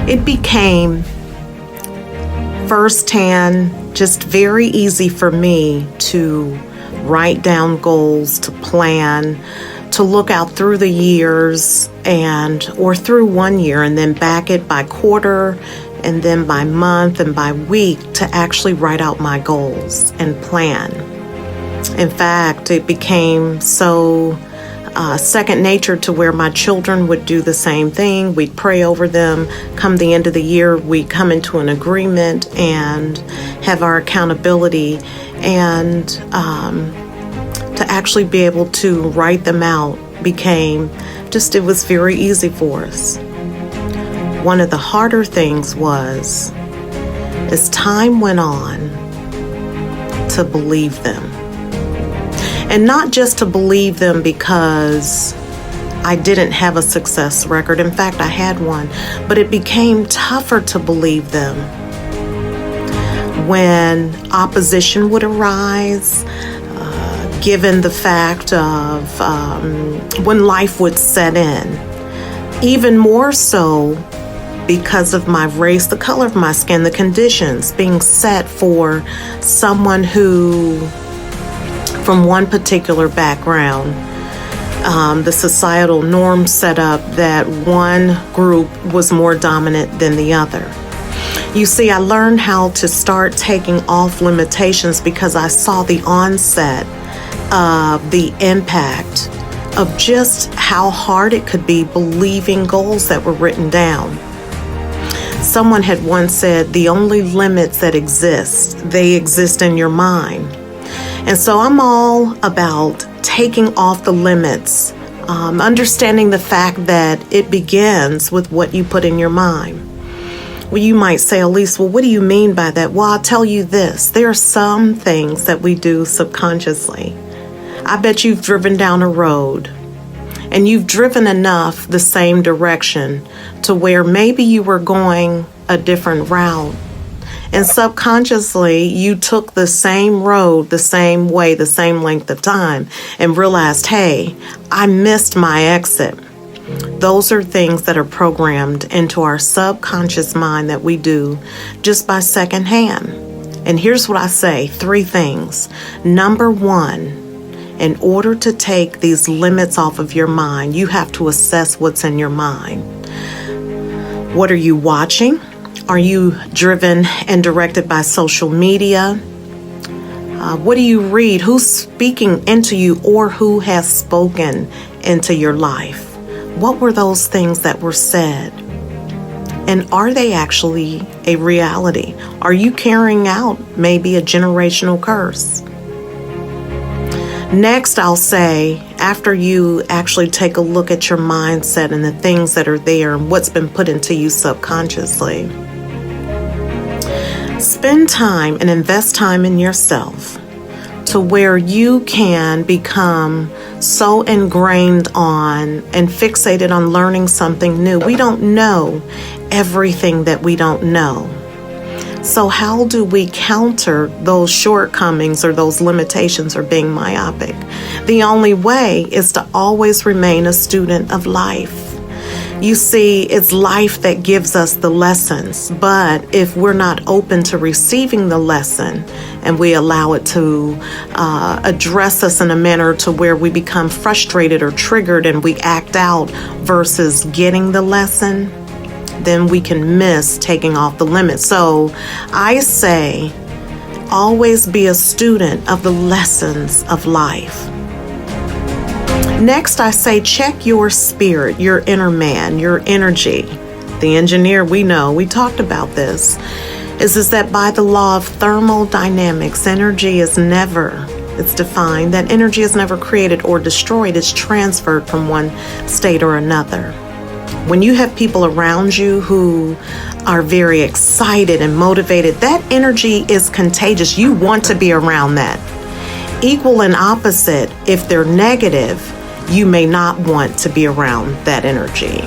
It became firsthand just very easy for me to write down goals, to plan, to look out through the years or through 1 year and then back it by quarter and then by month and by week to actually write out my goals and plan. In fact, it became so second nature to where my children would do the same thing. We'd pray over them. Come the end of the year, we'd come into an agreement and have our accountability and to actually be able to write them out it was very easy for us. One of the harder things was, as time went on, to believe them. And not just to believe them because I didn't have a success record. In fact, I had one. But it became tougher to believe them when opposition would arise, given the fact of when life would set in. Even more so because of my race, the color of my skin, the conditions being set for someone who, from one particular background, the societal norm set up that one group was more dominant than the other. You see, I learned how to start taking off limitations because I saw the onset of the impact of just how hard it could be believing goals that were written down. Someone had once said, the only limits that exist, they exist in your mind. And so I'm all about taking off the limits, understanding the fact that it begins with what you put in your mind. Well, you might say, Elyse, well, what do you mean by that? Well, I'll tell you this. There are some things that we do subconsciously. I bet you've driven down a road and you've driven enough the same direction to where maybe you were going a different route. And subconsciously, you took the same road, the same way, the same length of time, and realized, hey, I missed my exit. Those are things that are programmed into our subconscious mind that we do just by secondhand. And here's what I say, 3 things. Number 1, in order to take these limits off of your mind, you have to assess what's in your mind. What are you watching? Are you driven and directed by social media? What do you read? Who's speaking into you or who has spoken into your life? What were those things that were said? And are they actually a reality? Are you carrying out maybe a generational curse? Next, I'll say, after you actually take a look at your mindset and the things that are there and what's been put into you subconsciously, spend time and invest time in yourself to where you can become so ingrained on and fixated on learning something new. We don't know everything that we don't know. So how do we counter those shortcomings or those limitations or being myopic? The only way is to always remain a student of life. You see, it's life that gives us the lessons, but if we're not open to receiving the lesson and we allow it to address us in a manner to where we become frustrated or triggered and we act out versus getting the lesson, then we can miss taking off the limits. So I say, always be a student of the lessons of life. Next, I say, check your spirit, your inner man, your energy. The engineer, we know, we talked about this, is that by the law of thermodynamics, energy is never, it's defined that energy is never created or destroyed, it's transferred from one state or another. When you have people around you who are very excited and motivated, that energy is contagious. You want to be around that. Equal and opposite, if they're negative, you may not want to be around that energy.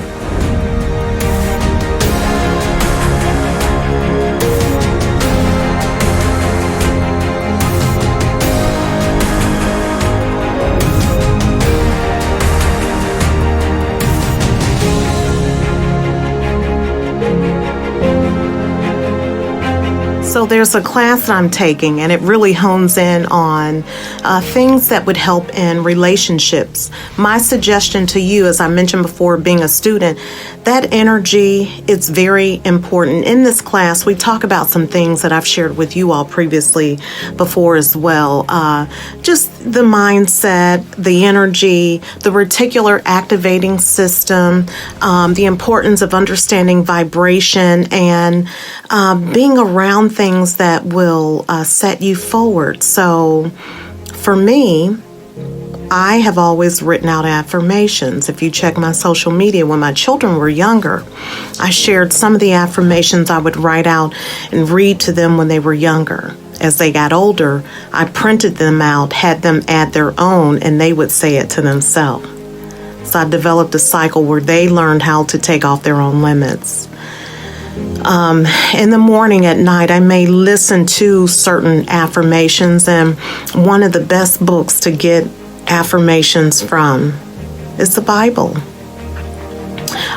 So there's a class that I'm taking, and it really hones in on things that would help in relationships. My suggestion to you, as I mentioned before, being a student, that energy is very important. In this class, we talk about some things that I've shared with you all previously before as well. Just the mindset, the energy, the reticular activating system, the importance of understanding vibration, and being around things that will set you forward. So for me, I have always written out affirmations. If you check my social media, when my children were younger, I shared some of the affirmations I would write out and read to them when they were younger. As they got older, I printed them out, had them add their own, and they would say it to themselves. So I developed a cycle where they learned how to take off their own limits. In the morning, at night, I may listen to certain affirmations, and one of the best books to get affirmations from is the Bible.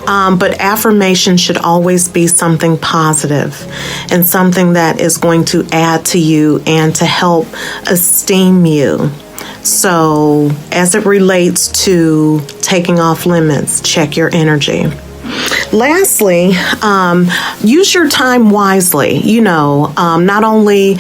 But affirmation should always be something positive and something that is going to add to you and to help esteem you. So as it relates to taking off limits, check your energy. Lastly, use your time wisely. Not only,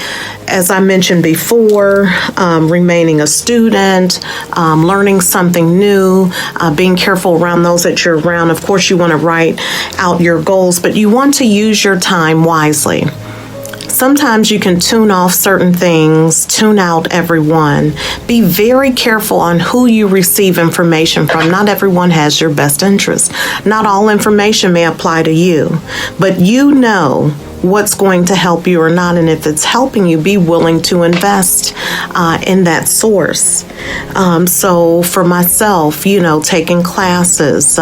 as I mentioned before, remaining a student, learning something new, being careful around those that you're around. Of course, you want to write out your goals, but you want to use your time wisely. Sometimes you can tune off certain things, tune out everyone. Be very careful on who you receive information from. Not everyone has your best interest. Not all information may apply to you, but you know what's going to help you or not, and if it's helping you, be willing to invest in that source. So for myself, taking classes,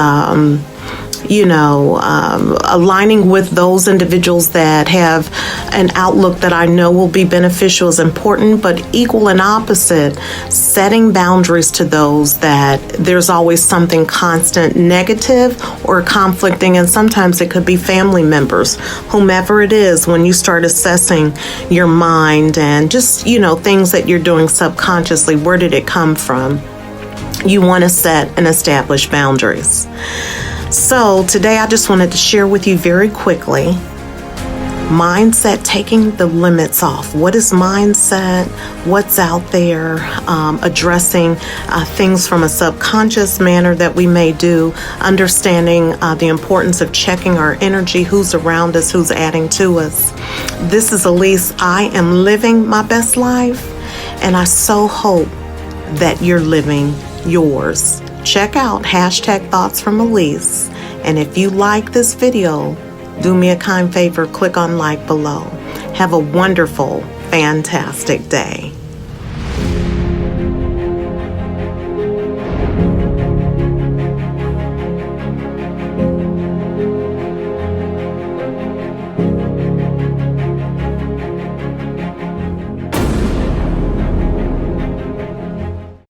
aligning with those individuals that have an outlook that I know will be beneficial is important, but equal and opposite, setting boundaries to those that there's always something constant negative or conflicting, and sometimes it could be family members, whomever it is, when you start assessing your mind and just, things that you're doing subconsciously, where did it come from? You want to set and establish boundaries. So today I just wanted to share with you very quickly, mindset, taking the limits off. What is mindset? What's out there? Addressing things from a subconscious manner that we may do, understanding the importance of checking our energy, who's around us, who's adding to us. This is Elyse. I am living my best life, and I so hope that you're living yours. Check out #Thoughts from Elyse. And if you like this video, do me a kind favor, click on like below. Have a wonderful, fantastic day.